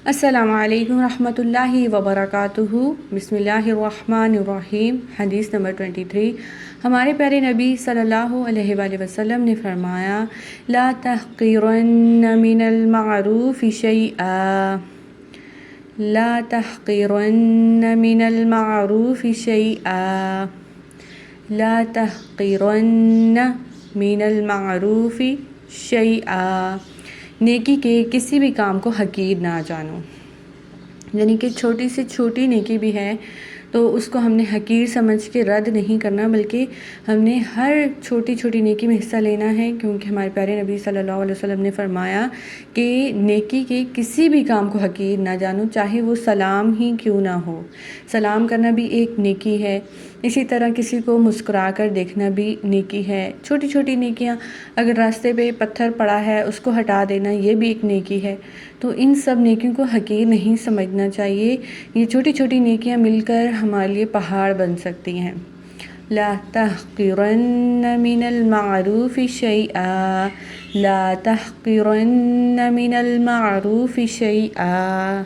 السلام علیکم ورحمۃ اللہ وبرکاتہ۔ بسم اللہ الرحمن الرحیم۔ حدیث نمبر 23۔ ہمارے پیارے نبی صلی اللہ علیہ وآلہ وسلم نے فرمایا، لا تحقرن من المعروف شیئا، لا تحقرن من المعروف شیئا، لا تحقرن من المعروف شیئا، نیکی کے کسی بھی کام کو حقیر نہ جانو، یعنی کہ چھوٹی سے چھوٹی نیکی بھی ہے تو اس کو ہم نے حقیر سمجھ کے رد نہیں کرنا، بلکہ ہم نے ہر چھوٹی چھوٹی نیکی میں حصہ لینا ہے، کیونکہ ہمارے پیارے نبی صلی اللہ علیہ وسلم نے فرمایا کہ نیکی کے کسی بھی کام کو حقیر نہ جانو، چاہے وہ سلام ہی کیوں نہ ہو۔ سلام کرنا بھی ایک نیکی ہے، اسی طرح کسی کو مسکرا کر دیکھنا بھی نیکی ہے۔ چھوٹی چھوٹی نیکیاں، اگر راستے پہ پتھر پڑا ہے اس کو ہٹا دینا، یہ بھی ایک نیکی ہے۔ تو ان سب نیکیوں کو حقیر نہیں سمجھنا چاہیے، یہ چھوٹی چھوٹی نیکیاں مل کر ہمارے لیے پہاڑ بن سکتی ہیں۔ لا تحقرن من المعروف شیئا، لا تحقرن من المعروف شیئا۔